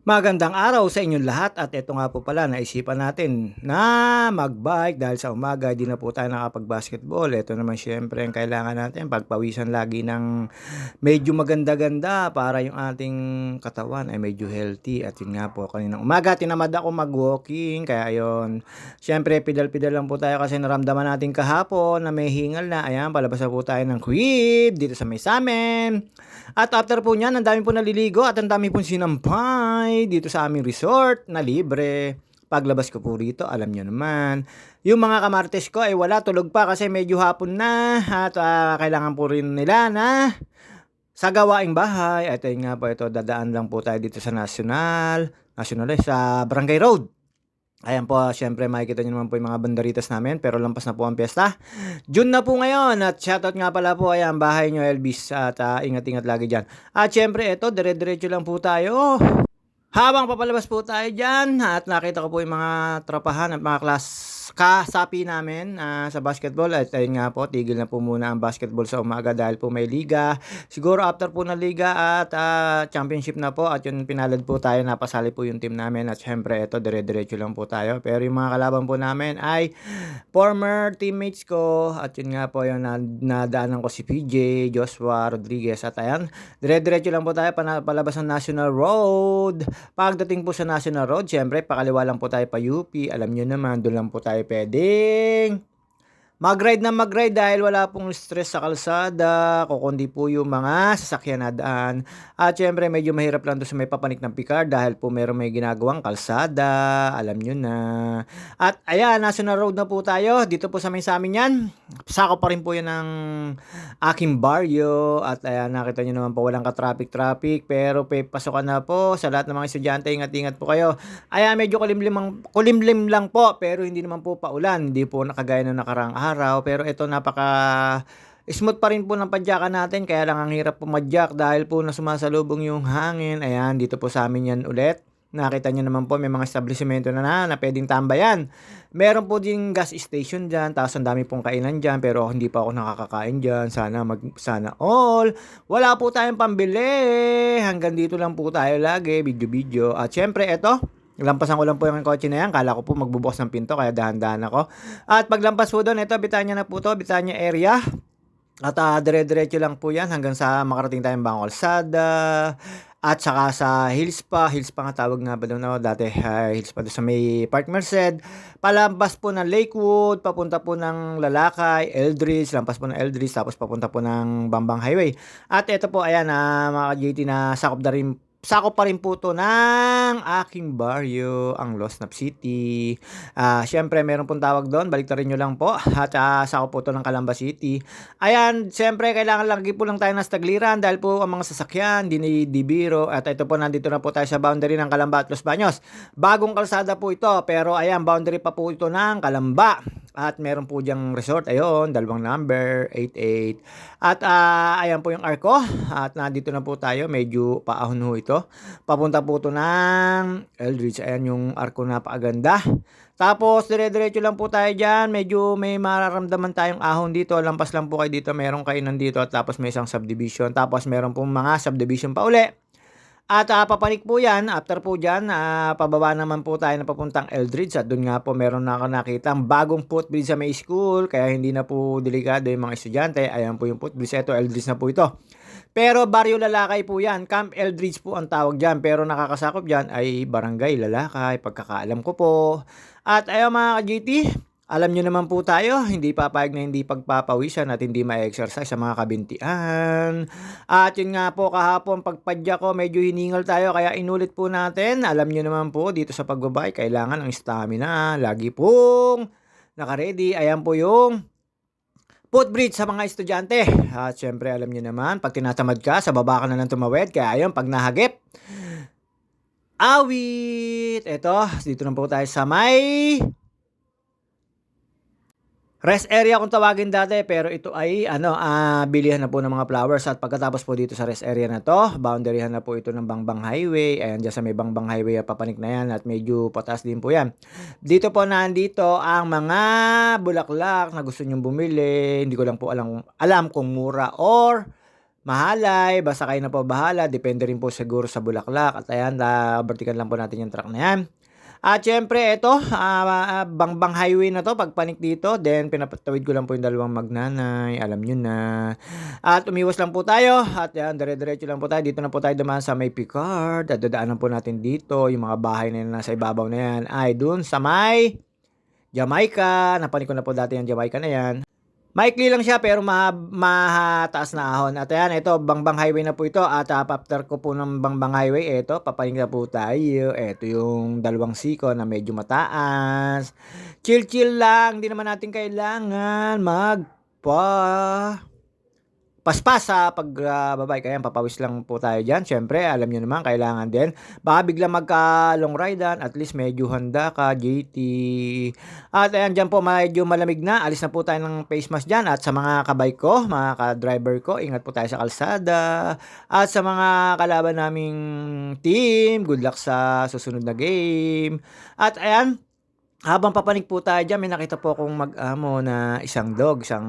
Magandang araw sa inyong lahat at ito nga po pala naisipan natin na mag-bike dahil sa umaga di na po tayo nakapag-basketball. Ito naman syempre ang kailangan natin pagpawisan lagi ng medyo maganda-ganda para yung ating katawan ay medyo healthy. At yun nga po kaninang umaga tinamad ako mag-walking kaya ayun. Syempre pidal-pidal lang po tayo kasi naramdaman natin kahapon na may hingal na. Ayan, palabas na po tayo ng crib dito sa may samin. At after po niyan, ang dami po naliligo at ang dami pong sinampay dito sa aming resort na libre. Paglabas ko po rito, alam nyo naman, yung mga kamartes ko ay wala, tulog pa kasi medyo hapon na at kailangan po rin nila na sa gawaing bahay. At ayun nga po ito, dadaan lang po tayo dito sa sa Barangay Road. Ayan po, syempre makikita nyo naman po yung mga banderitas namin pero lampas na po ang piyesta. June na po ngayon at shoutout nga pala po, ayan, bahay nyo Elvis at ingat-ingat lagi dyan. At syempre ito, dire-diretso lang po tayo. Habang papalabas po tayo dyan at nakita ko po yung mga tropahan at mga kasapi namin sa basketball. At ayun nga po, tigil na po muna ang basketball sa umaga dahil po may liga. Siguro after po ng liga at championship na po at yun pinalad po tayo, napasali po yung team namin. At syempre ito, dire-diretso lang po tayo. Pero yung mga kalaban po namin ay former teammates ko. At yun nga po yung nadaanan ko si PJ, Joshua, Rodriguez. At ayan, dire-diretso lang po tayo palabas ng National Road. Pagdating po sa National Road, syempre pakaliwa lang po tayo pa UP. Alam nyo naman, doon lang po tayo pwedeng mag-ride dahil wala pong stress sa kalsada, kukundi po yung mga sasakyan na daan. At syempre medyo mahirap lang doon sa may papanik ng Picard dahil po may ginagawang kalsada, alam nyo na. At ayan, National Road na po tayo, dito po sa may sa amin yan. Sako pa rin po yan ng aking baryo. At ayan, nakita nyo naman po walang ka-traffic pero pasukan na po sa lahat ng mga estudyante, ingat-ingat po kayo. Ayan, medyo kulimlim lang po pero hindi naman po paulan, hindi po nakagaya ng nakarang araw, pero ito napaka smooth pa rin po ng padyakan natin, kaya lang ang hirap pumadyak dahil po na sumasalubong yung hangin. Ayan, dito po sa amin yan ulit. Nakita nyo naman po may mga establishmento na pwedeng tambayan. Meron po ding gas station dyan, tapos ang dami pong kainan dyan, pero hindi pa ako nakakakain dyan. Sana all. Wala po tayong pambili. Hanggang dito lang po tayo lagi, video-video. At syempre, eto, lampasan ko lang po yung kotse na yan. Kala ko po magbubukas ng pinto kaya dahan-dahan ako. At paglampas po doon, ito Bitanya na po to, Bitanya area. At dire-diretso lang po yan hanggang sa makarating tayong Bangong Kalsada. At saka sa Hills pa nga tawag nga ba doon, no? Dati Hills pa doon sa may Park Merced. Palampas po ng Lakewood, papunta po ng Lalakay, Eldridge, lampas po ng Eldridge, tapos papunta po ng Bambang Highway. At ito po, ayan, mga JT na sakop pa rin po to ng aking baryo, ang Losnap City. Syempre, meron pong tawag doon. Baliktarin nyo lang po. At sakop po to ng Calamba City. Ayan, syempre, kailangan lagi po lang tayo ng tagliran dahil po ang mga sasakyan, dinidibiro. At ito po, nandito na po tayo sa boundary ng Calamba at Los Baños. Bagong kalsada po ito. Pero ayan, boundary pa po ito ng Calamba. At meron po diyang resort, ayun, dalawang number, 88. At ayan po yung arko. At nandito na po tayo, medyo paahon ho ito. Papunta po ito ng Eldridge. Ayan yung arko, napakaganda. Tapos, dire-diretso lang po tayo dyan. Medyo may mararamdaman tayong ahon dito. Lampas lang po kayo dito. Meron kainan dito. At tapos may isang subdivision. Tapos meron po mga subdivision pa uli. At papanik po yan, after po dyan, pababa naman po tayo na papuntang Eldridge. At doon nga po meron na ako nakita ang bagong footbridge sa may school. Kaya hindi na po delikado yung mga estudyante. Ayan po yung footbridge. Ito, Eldridge na po ito. Pero Baryo Lalakay po yan. Camp Eldridge po ang tawag dyan. Pero nakakasakop dyan ay Barangay Lalakay. Pagkakaalam ko po. At ayaw mga ka-GT, alam nyo naman po tayo, hindi papayag na hindi pagpapawisan at hindi ma-exercise sa mga kabintian. At yun nga po, kahapon pagpadya ko, medyo hiningal tayo kaya inulit po natin. Alam nyo naman po, dito sa pagbabay, kailangan ng stamina. Lagi pong naka-ready. Ayan po yung footbridge sa mga estudyante. At syempre, alam nyo naman, pag tinatamad ka, sa baba ka na lang tumawid. Kaya ayun, pag nahagip, awit! Ito, dito na po tayo sa may rest area kung tawagin dati, pero ito ay bilihan na po ng mga flowers. At pagkatapos po dito sa rest area na to, boundaryhan na po ito ng Bangbang Highway. Ayan, dyan sa may Bangbang Highway, papanik na yan at medyo pataas din po yan. Dito po nandito ang mga bulaklak na gusto nyong bumili. Hindi ko lang po alam kung mura or mahalay, basta kayo na po bahala, depende rin po siguro sa bulaklak at ayan, balikan lang po natin yung truck na yan. At siyempre ito, Bangbang Highway na 'to pagpanik dito, then pinapatawid ko lang po yung dalawang magnanay, alam niyo na. At umiwas lang po tayo at 'yan dire-diretso lang po tayo, dito na po tayo dumaan sa may Picard at dadaanan po natin dito, yung mga bahay na nasa ibabaw na 'yan ay dun sa may Jamaica, napanik ko na po dati yung Jamaica na 'yan. Maikli lang siya pero mataas na ahon. At ayan, ito, Bangbang Highway na po ito. At after ko po ng Bangbang Highway, ito, papaling na po tayo. Ito yung dalawang siko na medyo mataas. Chill-chill lang. Hindi naman natin kailangan paspas sa pagbabike. Ayan, papawis lang po tayo dyan. Siyempre, alam nyo naman, kailangan din. Baka biglang magka-long ridean, at least medyo handa ka, JT. At ayan, dyan po medyo malamig na. Alis na po tayo ng face mask dyan. At sa mga kabike ko, mga ka-driver ko, ingat po tayo sa kalsada. At sa mga kalaban naming team, good luck sa susunod na game. At ayan, habang papanig po tayo diyan, may nakita po akong mag-amo na isang dog, isang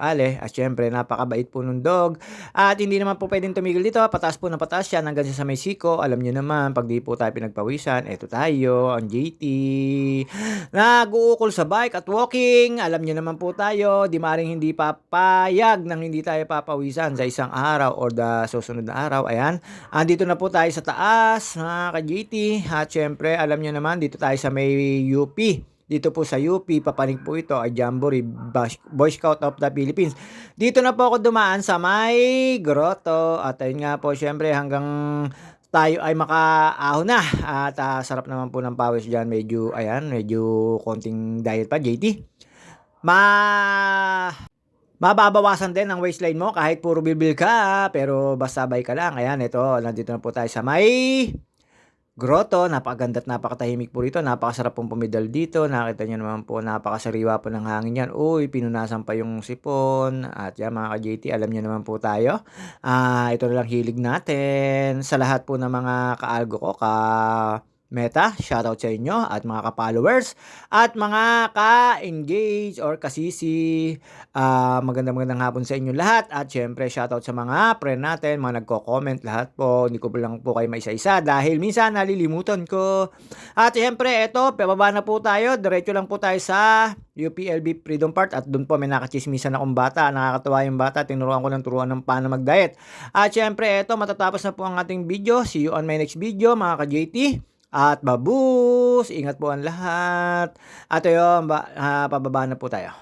ale, at siyempre napakabait po nung dog. At hindi naman po puwedeng tumigil dito, pataas po ng pataas siya hanggang sa may siko. Alam niyo naman 'pag 'di po tayo pinagpawisan, eto tayo, ang JT. Nag-uukol sa bike at walking. Alam niyo naman po tayo, 'di maaaring hindi papayag ng hindi tayo papawisan sa isang araw or the susunod na araw. Ayan, andito na po tayo sa taas, mga ka-JT. At siyempre, alam niyo naman, dito tayo sa may UP. Dito po sa UP, papanig po ito ay Jamboree Boy Scout of the Philippines. Dito na po ako dumaan sa may grotto. At ayun nga po, syempre hanggang tayo ay makaahon na. At sarap naman po ng pawis dyan. Medyo, ayan, medyo konting diet pa, JT. Mababawasan din ang waistline mo kahit puro bilbil ka, pero basta sabay ka lang. Ayan, ito, nandito na po tayo sa may grotto. Napakaganda at napakatahimik po rito. Napakasarap pong pumidal dito. Nakita nyo naman po, napakasariwa po ng hangin yan. Uy, pinunasan pa yung sipon. At yan, mga ka-JT, alam nyo naman po tayo. Ito na lang hilig natin. Sa lahat po ng mga kaalgo ko, Meta, shoutout sa inyo at mga ka-followers at mga ka-engage or kasisi. Magandang hapon sa inyo lahat at syempre shoutout sa mga friend natin, mga nagko-comment lahat po. Hindi ko lang po kayo maisa-isa dahil minsan nalilimutan ko. At syempre eto, pababa na po tayo. Diretso lang po tayo sa UPLB Freedom Park at doon po may nakachismisan akong bata. Nakakatawa yung bata. Tinuruan ko ng turuan ng paano mag-diet. At syempre eto, matatapos na po ang ating video. See you on my next video, mga ka-JT. At babus, ingat po ang lahat. At ayun, pababa na po tayo.